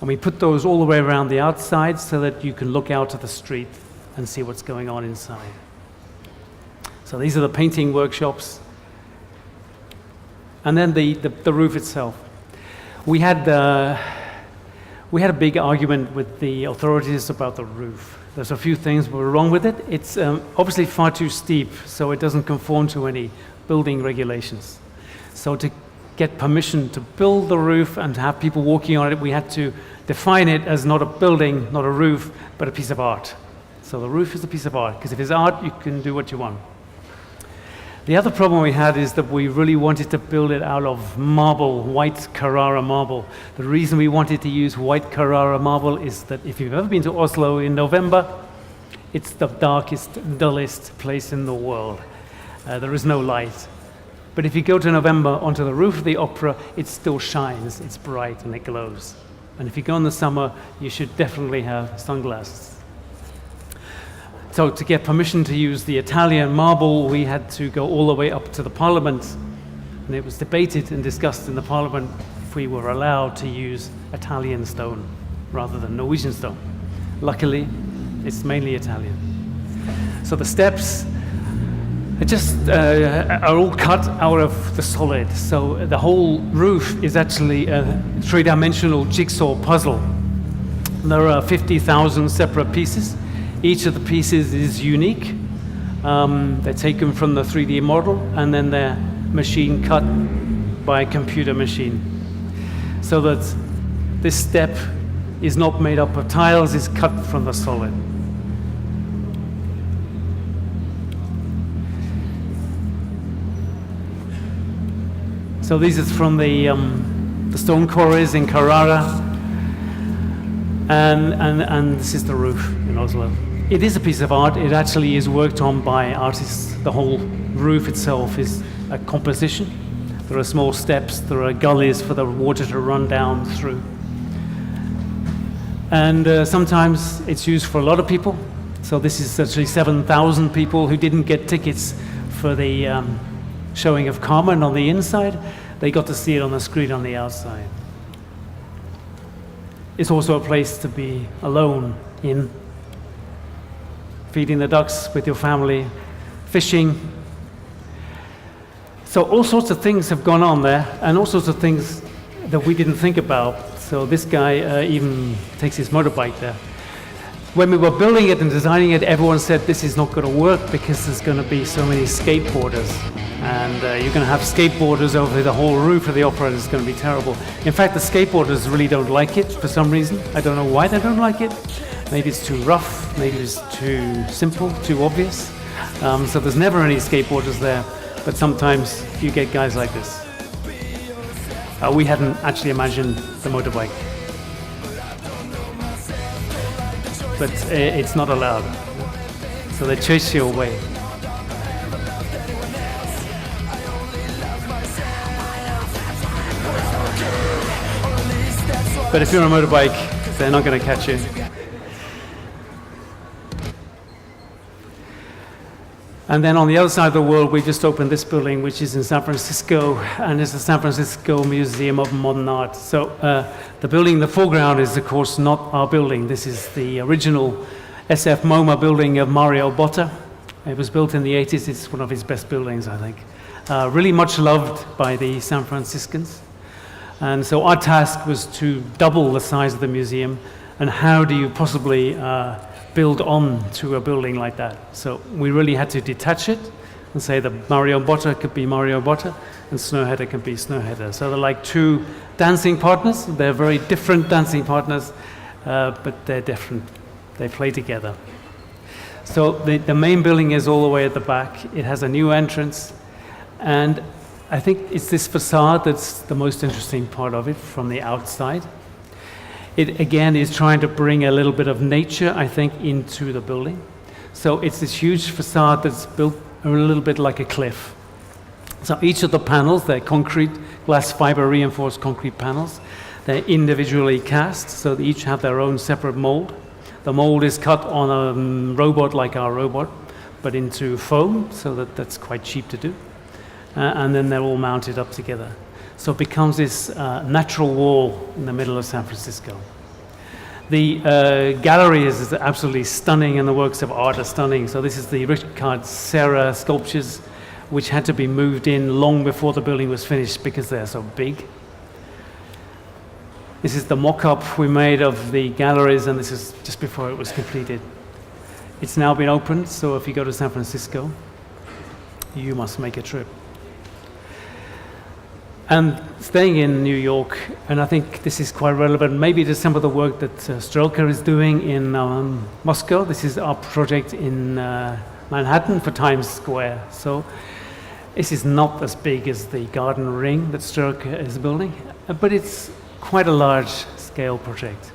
And we put those all the way around the outside so that you can look out to the street and see what's going on inside. So these are the painting workshops. And then the roof itself. We had a big argument with the authorities about the roof. There's a few things were wrong with it. It's obviously far too steep, so it doesn't conform to any building regulations. So to get permission to build the roof and to have people walking on it, we had to define it as not a building, not a roof, but a piece of art. So the roof is a piece of art, because if it's art, you can do what you want. The other problem we had is that we really wanted to build it out of marble, white Carrara marble. The reason we wanted to use white Carrara marble is that if you've ever been to Oslo in November, it's the darkest, dullest place in the world. There is no light. But if you go to November onto the roof of the opera, it still shines, it's bright and it glows. And if you go in the summer, you should definitely have sunglasses. So to get permission to use the Italian marble, we had to go all the way up to the parliament. And it was debated and discussed in the parliament if we were allowed to use Italian stone rather than Norwegian stone. Luckily, it's mainly Italian. So the steps are all cut out of the solid. So the whole roof is actually a three-dimensional jigsaw puzzle. There are 50,000 separate pieces. Each of the pieces is unique. They're taken from the 3D model, and then they're machine cut by a computer machine. So that this step is not made up of tiles, it's cut from the solid. So these is from the stone quarries in Carrara, and this is the roof in Oslo. It is a piece of art. It actually is worked on by artists. The whole roof itself is a composition. There are small steps, there are gullies for the water to run down through. And sometimes it's used for a lot of people. So this is actually 7,000 people who didn't get tickets for the showing of Carmen on the inside. They got to see it on the screen on the outside. It's also a place to be alone in. feeding the ducks with your family, fishing. So all sorts of things have gone on there, and all sorts of things that we didn't think about. So this guy even takes his motorbike there. When we were building it and designing it, everyone said this is not going to work because there's going to be so many skateboarders. And you're going to have skateboarders over the whole roof of the opera, and it's going to be terrible. In fact, the skateboarders really don't like it for some reason. I don't know why they don't like it. Maybe it's too rough, maybe it's too simple, too obvious. So there's never any skateboarders there, but sometimes you get guys like this. We hadn't actually imagined the motorbike. But it's not allowed. So they chase you away. But if you're on a motorbike, they're not going to catch you. And then on the other side of the world, we just opened this building, which is in San Francisco, and it's the San Francisco Museum of Modern Art. So the building in the foreground is, of course, not our building. This is the original SF MoMA building of Mario Botta. It was built in the 80s. It's one of his best buildings, I think. Really much loved by the San Franciscans. And so our task was to double the size of the museum, and how do you possibly build on to a building like that? So we really had to detach it and say that Mario Botta could be Mario Botta and SNØHETTA could be SNØHETTA. So they're like two dancing partners. They're very different dancing partners, but they're different. They play together. So the main building is all the way at the back. It has a new entrance, and I think it's this facade that's the most interesting part of it from the outside. It again is trying to bring a little bit of nature, I think, into the building. So it's this huge facade that's built a little bit like a cliff. So each of the panels, they're concrete, glass fiber reinforced concrete panels. They're individually cast, so they each have their own separate mold. The mold is cut on a robot like our robot, but into foam, so that's quite cheap to do. And then they're all mounted up together. So it becomes this natural wall in the middle of San Francisco. The gallery is absolutely stunning, and the works of art are stunning. So this is the Richard Serra sculptures, which had to be moved in long before the building was finished because they're so big. This is the mock-up we made of the galleries, and this is just before it was completed. It's now been opened, so if you go to San Francisco, you must make a trip. And staying in New York, and I think this is quite relevant maybe to some of the work that Strelka is doing in Moscow. This is our project in Manhattan for Times Square. So this is not as big as the garden ring that Strelka is building, but it's quite a large scale project.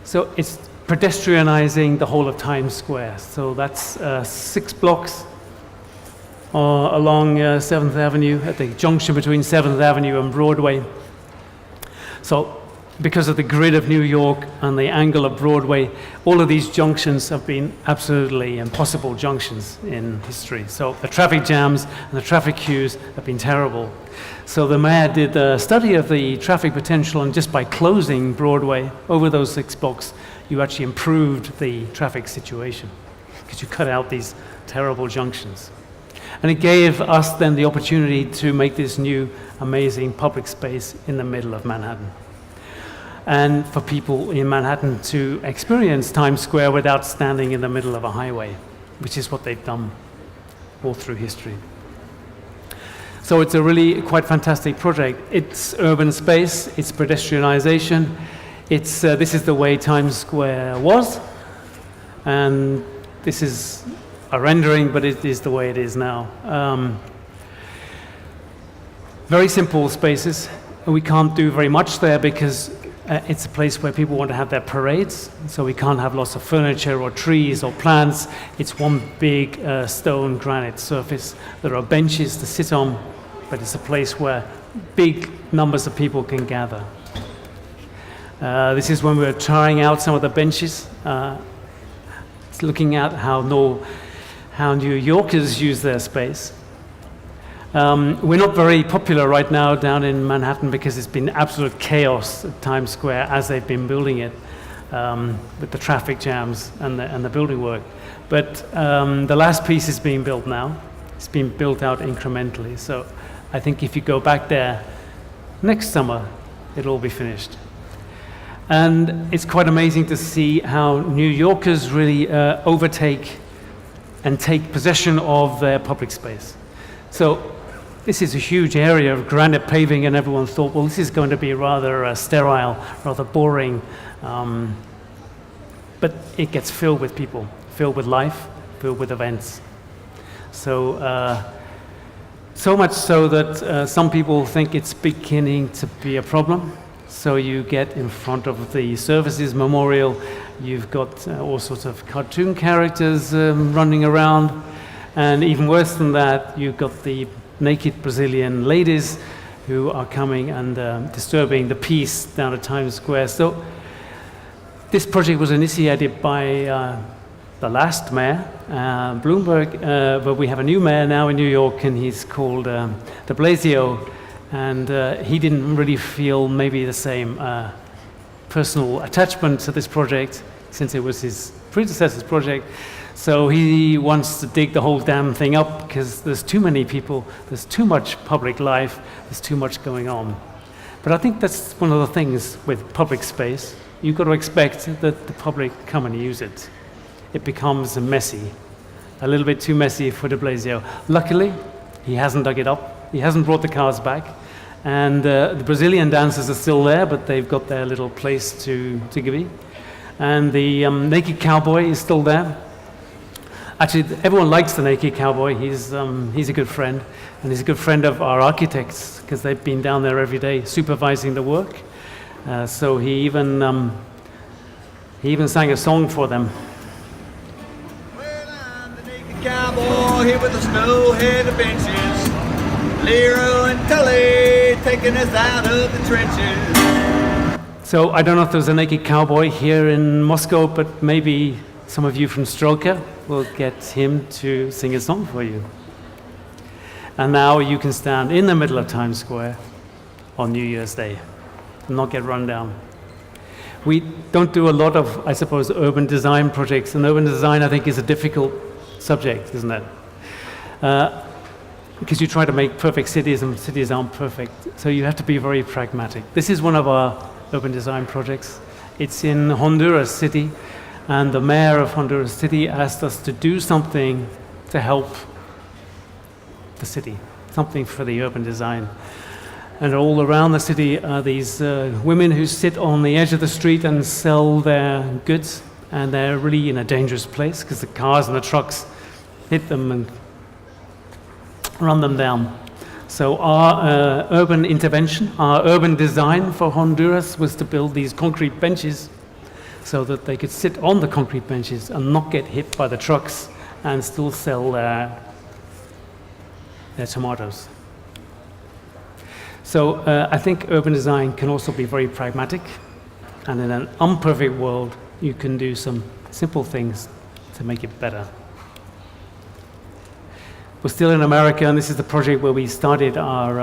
So it's pedestrianizing the whole of Times Square. So that's 6 blocks along 7th Avenue, at the junction between 7th Avenue and Broadway. So because of the grid of New York and the angle of Broadway, all of these junctions have been absolutely impossible junctions in history. So the traffic jams and the traffic queues have been terrible. So the mayor did a study of the traffic potential, and just by closing Broadway over those 6 blocks, you actually improved the traffic situation because you cut out these terrible junctions. And it gave us then the opportunity to make this new amazing public space in the middle of Manhattan. And for people in Manhattan to experience Times Square without standing in the middle of a highway, which is what they've done all through history. So it's a really quite fantastic project. It's urban space, it's pedestrianization, it's, this is the way Times Square was, and this is a rendering, but it is the way it is now. Very simple spaces. We can't do very much there because it's a place where people want to have their parades, so we can't have lots of furniture or trees or plants. It's one big stone granite surface. There are benches to sit on, but it's a place where big numbers of people can gather. This is when we were trying out some of the benches. It's looking at how New Yorkers use their space. We're not very popular right now down in Manhattan because it's been absolute chaos at Times Square as they've been building it. with the traffic jams and the building work. But the last piece is being built now. It's being built out incrementally. So I think if you go back there next summer, it'll all be finished. And it's quite amazing to see how New Yorkers really overtake and take possession of their public space. So this is a huge area of granite paving, and everyone thought, well, this is going to be rather sterile, rather boring. But it gets filled with people, filled with life, filled with events. So, so much so that some people think it's beginning to be a problem. So you get in front of the Services Memorial, you've got all sorts of cartoon characters running around, and even worse than that, you've got the naked Brazilian ladies who are coming and disturbing the peace down at Times Square. So this project was initiated by the last mayor, Bloomberg, but we have a new mayor now in New York, and he's called de Blasio, and he didn't really feel maybe the same personal attachment to this project, since it was his predecessor's project. So he wants to dig the whole damn thing up, because there's too many people, there's too much public life, there's too much going on. But I think that's one of the things with public space. You've got to expect that the public come and use it. It becomes messy, a little bit too messy for de Blasio. Luckily, he hasn't dug it up. He hasn't brought the cars back. And the Brazilian dancers are still there, but they've got their little place to be. And the naked cowboy is still there. Actually, everyone likes the naked cowboy. He's a good friend. And he's a good friend of our architects, because they've been down there every day supervising the work. So he even sang a song for them. Well, I'm the naked cowboy here with the snow-headed benches. Leroy and Tully taking us out of the trenches. So I don't know if there's a naked cowboy here in Moscow, but maybe some of you from Strelka will get him to sing a song for you. And now you can stand in the middle of Times Square on New Year's Day and not get run down. We don't do a lot of, I suppose, urban design projects, and urban design, I think, is a difficult subject, isn't it? Because you try to make perfect cities, and cities aren't perfect, so you have to be very pragmatic. This is one of our urban design projects. It's in Honduras City, and the mayor of Honduras City asked us to do something to help the city, something for the urban design. And all around the city are these women who sit on the edge of the street and sell their goods, and they're really in a dangerous place because the cars and the trucks hit them and run them down. So our urban intervention, our urban design for Honduras was to build these concrete benches so that they could sit on the concrete benches and not get hit by the trucks and still sell their tomatoes. So I think urban design can also be very pragmatic, and in an imperfect world, you can do some simple things to make it better. We're still in America, and this is the project where we started our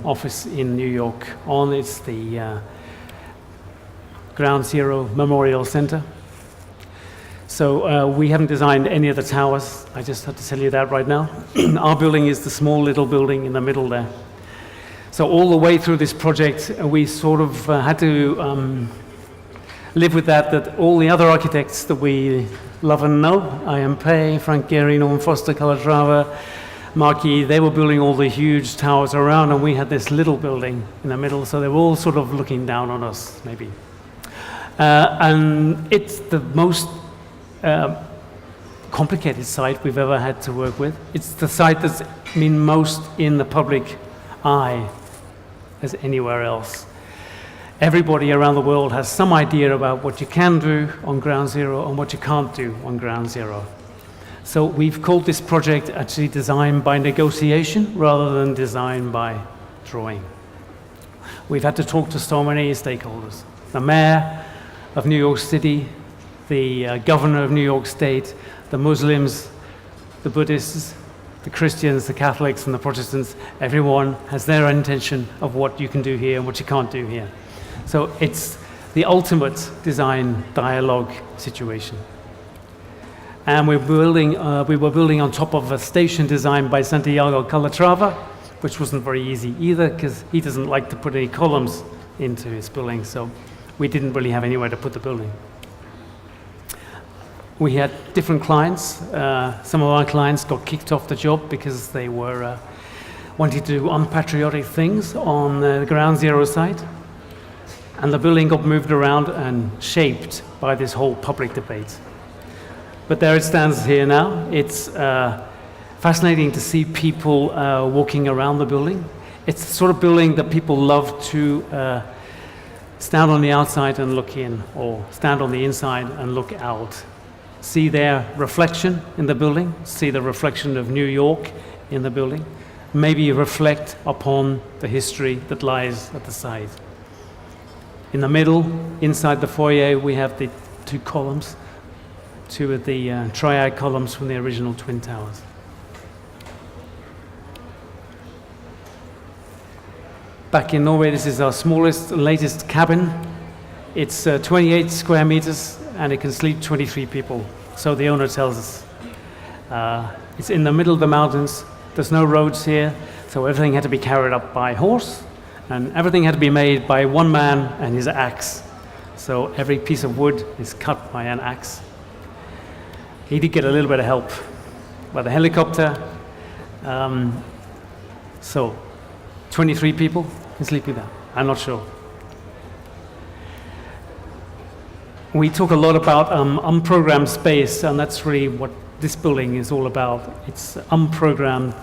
office in New York on. It's the Ground Zero Memorial Center. So we haven't designed any of the towers. I just have to tell you that right now. Our building is the small little building in the middle there. So all the way through this project, we sort of had to live with that all the other architects that we love and know, I.M. Pei, Frank Gehry, Norman Foster, Calatrava, Marquis, they were building all the huge towers around, and we had this little building in the middle, so they were all sort of looking down on us, maybe. And it's the most complicated site we've ever had to work with. It's the site that's been most in the public eye as anywhere else. Everybody around the world has some idea about what you can do on Ground Zero and what you can't do on Ground Zero. So we've called this project actually design by negotiation rather than design by drawing. We've had to talk to so many stakeholders. The mayor of New York City, the governor of New York State, the Muslims, the Buddhists, the Christians, the Catholics, and the Protestants. Everyone has their intention of what you can do here and what you can't do here. So it's the ultimate design dialogue situation. And we were building on top of a station designed by Santiago Calatrava, which wasn't very easy either, because he doesn't like to put any columns into his building, so we didn't really have anywhere to put the building. We had different clients. Some of our clients got kicked off the job because they were wanting to do unpatriotic things on the ground zero site. And the building got moved around and shaped by this whole public debate. But there it stands here now. It's fascinating to see people walking around the building. It's the sort of building that people love to stand on the outside and look in, or stand on the inside and look out. See their reflection in the building, see the reflection of New York in the building, maybe reflect upon the history that lies at the side. In the middle, inside the foyer, we have the two columns, two of the triad columns from the original Twin Towers. Back in Norway, this is our smallest and latest cabin. It's 28 square meters and it can sleep 23 people, so the owner tells us. It's in the middle of the mountains, there's no roads here, so everything had to be carried up by horse, and everything had to be made by one man and his axe. So every piece of wood is cut by an axe. He did get a little bit of help by the helicopter. So 23 people can sleep in that, I'm not sure. We talk a lot about unprogrammed space, and that's really what this building is all about. It's unprogrammed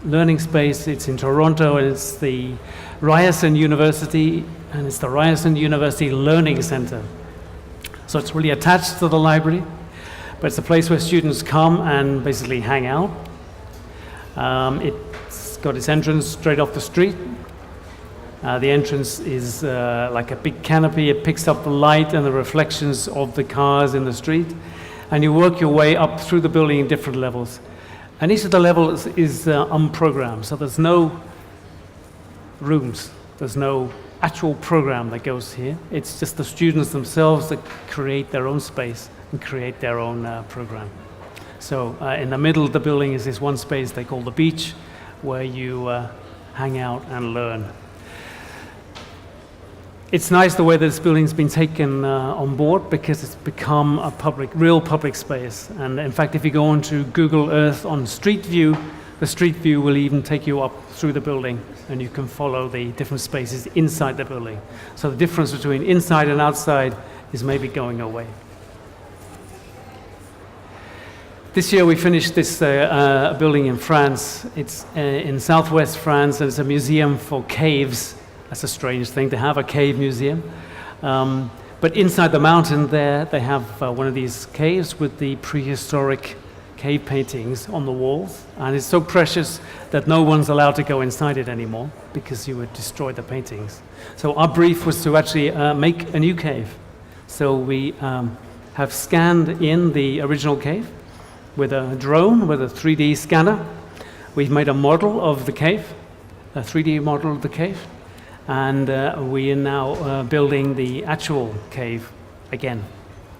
learning space. It's in Toronto, and it's the Ryerson University, and it's the Ryerson University Learning Center. So it's really attached to the library, but it's a place where students come and basically hang out. It's got its entrance straight off the street. The entrance is like a big canopy. It picks up the light and the reflections of the cars in the street. And you work your way up through the building in different levels. And each of the levels is unprogrammed. So there's no rooms. There's no actual program that goes here. It's just the students themselves that create their own space and create their own program. So in the middle of the building is this one space they call the beach, where you hang out and learn. It's nice the way that this building's been taken on board, because it's become a real public space. And in fact, if you go onto Google Earth on Street View, the Street View will even take you up through the building, and you can follow the different spaces inside the building. So the difference between inside and outside is maybe going away. This year we finished this building in France. It's in southwest France, and it's a museum for caves. That's a strange thing to have, a cave museum. But inside the mountain there, they have one of these caves with the prehistoric cave paintings on the walls. And it's so precious that no one's allowed to go inside it anymore, because you would destroy the paintings. So our brief was to actually make a new cave. So we have scanned in the original cave with a drone, with a 3D scanner. We've made a model of the cave, a 3D model of the cave. And we are now building the actual cave again.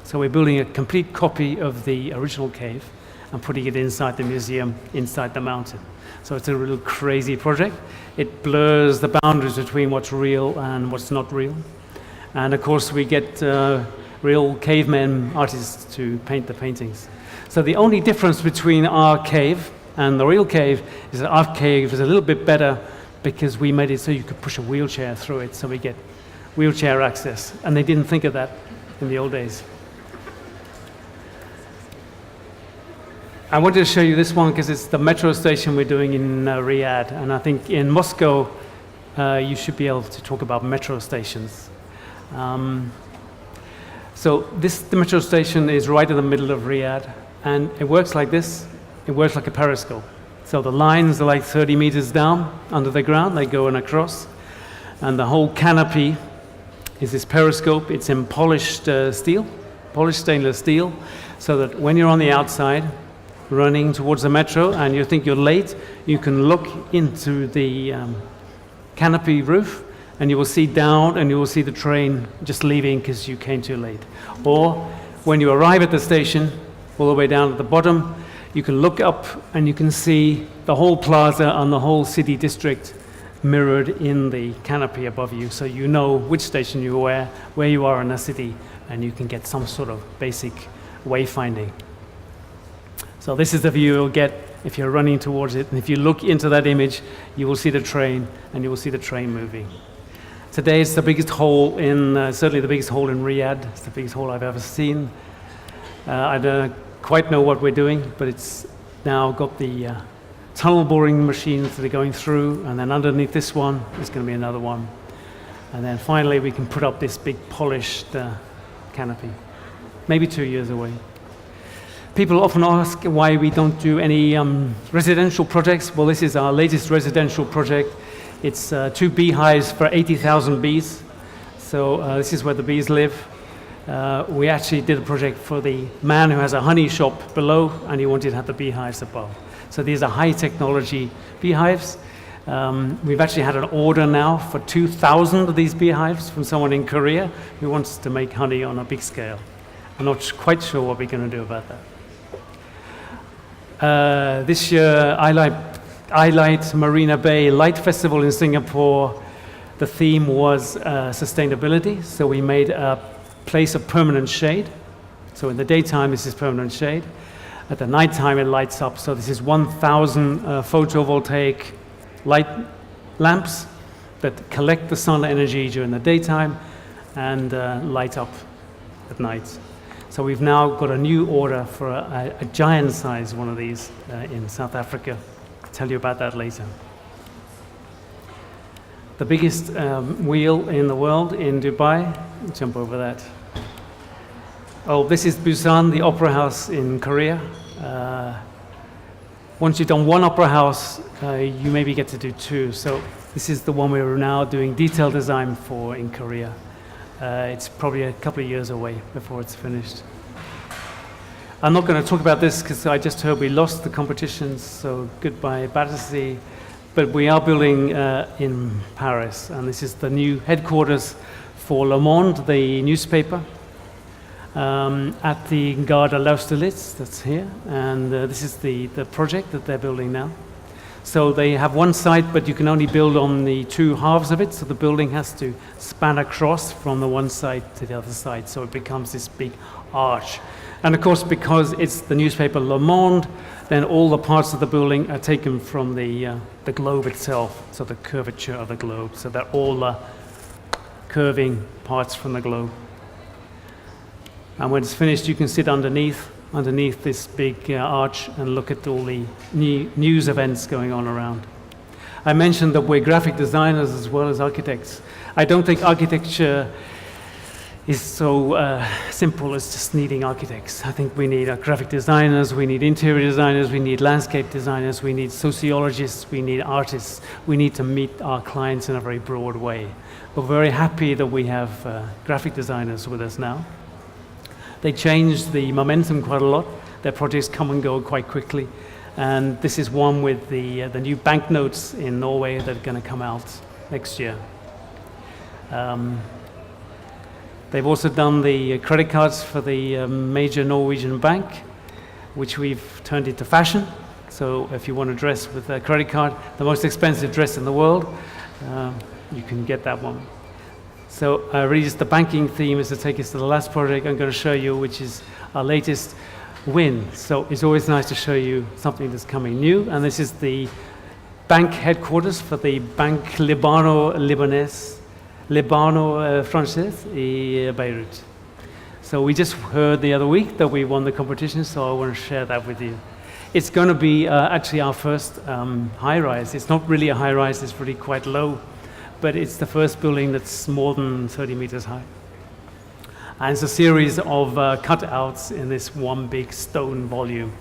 So we're building a complete copy of the original cave and putting it inside the museum, inside the mountain. So it's a real crazy project. It blurs the boundaries between what's real and what's not real. And of course we get real cavemen artists to paint the paintings. So the only difference between our cave and the real cave is that our cave is a little bit better, because we made it so you could push a wheelchair through it, so we get wheelchair access. And they didn't think of that in the old days. I wanted to show you this one because it's the metro station we're doing in Riyadh. And I think in Moscow, you should be able to talk about metro stations. So the metro station is right in the middle of Riyadh, and it works like this. It works like a periscope. So the lines are like 30 meters down under the ground, they go across. And the whole canopy is this periscope. It's in polished steel, polished stainless steel, so that when you're on the outside, running towards the metro, and you think you're late, you can look into the canopy roof and you will see down, and you will see the train just leaving because you came too late. Or when you arrive at the station, all the way down at the bottom, you can look up and you can see the whole plaza and the whole city district mirrored in the canopy above you, so you know which station you are, where you are in the city, and you can get some sort of basic wayfinding. So this is the view you'll get if you're running towards it, and if you look into that image, you will see the train, and you will see the train moving. Today it's the biggest hole in, certainly the biggest hole in Riyadh. It's the biggest hole I've ever seen. I don't quite know what we're doing, but it's now got the tunnel boring machines that are going through, and then underneath this one is going to be another one. And then finally we can put up this big polished canopy, maybe 2 years away. People often ask why we don't do any residential projects. Well, this is our latest residential project. It's 2 beehives for 80,000 bees. So this is where the bees live. We actually did a project for the man who has a honey shop below, and he wanted to have the beehives above. So these are high technology beehives. We've actually had an order now for 2,000 of these beehives from someone in Korea who wants to make honey on a big scale. I'm not quite sure what we're going to do about that. This year, I-Light Marina Bay Light Festival in Singapore, the theme was sustainability. So we made a place of permanent shade. So in the daytime, this is permanent shade. At the nighttime, it lights up. So this is 1,000 photovoltaic light lamps that collect the sun energy during the daytime and light up at night. So we've now got a new order for a giant size one of these in South Africa. I'll tell you about that later. The biggest wheel in the world in Dubai. Jump over that. Oh, this is Busan, the opera house in Korea. Once you've done one opera house, you maybe get to do 2. So this is the one we're now doing detailed design for in Korea. It's probably a couple of years away before it's finished. I'm not going to talk about this because I just heard we lost the competitions, so goodbye Battersea. But we are building in Paris, and this is the new headquarters for Le Monde, the newspaper, at the Gare de l'Austerlitz, that's here. And this is the project that they're building now. So they have one site, but you can only build on the 2 halves of it, so the building has to span across from the one side to the other side, so it becomes this big arch. And of course, because it's the newspaper Le Monde, then all the parts of the building are taken from the globe itself, so the curvature of the globe, so they're all the curving parts from the globe. And when it's finished, you can sit underneath this big arch and look at all the news events going on around. I mentioned that we're graphic designers as well as architects. I don't think architecture is so simple as just needing architects. I think we need graphic designers, we need interior designers, we need landscape designers, we need sociologists, we need artists. We need to meet our clients in a very broad way. We're very happy that we have graphic designers with us now. They change the momentum quite a lot. Their projects come and go quite quickly. And this is one with the new banknotes in Norway that are going to come out next year. They've also done the credit cards for the major Norwegian bank, which we've turned into fashion. So if you want to dress with a credit card, the most expensive dress in the world, you can get that one. So really just the banking theme is to take us to the last project I'm going to show you, which is our latest win. So it's always nice to show you something that's coming new. And this is the bank headquarters for the Banque Libano-Française in Beirut. So we just heard the other week that we won the competition, so I want to share that with you. It's going to be actually our first high-rise. It's not really a high-rise, it's really quite low. But it's the first building that's more than 30 meters high. And it's a series of cutouts in this one big stone volume.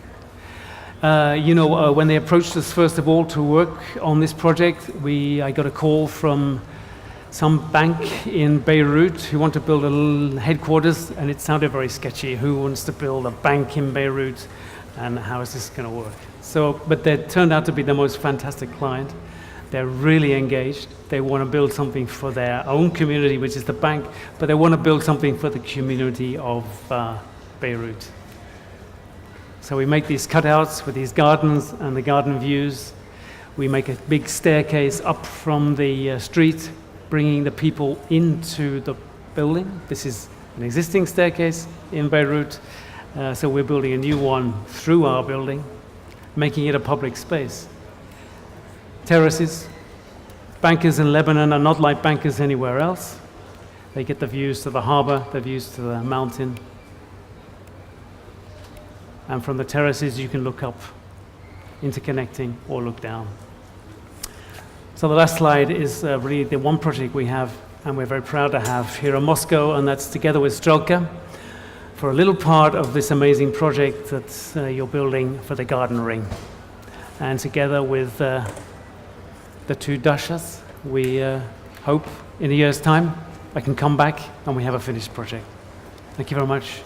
When they approached us first of all to work on this project, I got a call from some bank in Beirut who want to build a little headquarters, and it sounded very sketchy. Who wants to build a bank in Beirut, and how is this going to work? But they turned out to be the most fantastic client. They're really engaged. They want to build something for their own community, which is the bank, but they want to build something for the community of Beirut. So we make these cutouts with these gardens and the garden views. We make a big staircase up from the street, bringing the people into the building. This is an existing staircase in Beirut, so we're building a new one through our building, making it a public space. Terraces. Bankers in Lebanon are not like bankers anywhere else. They get the views to the harbor, the views to the mountain. And from the terraces you can look up, interconnecting, or look down. So the last slide is really the one project we have, and we're very proud to have here in Moscow, and that's together with Strelka, for a little part of this amazing project that you're building for the garden ring. And together with the two Dashas, we hope in a year's time I can come back and we have a finished project. Thank you very much.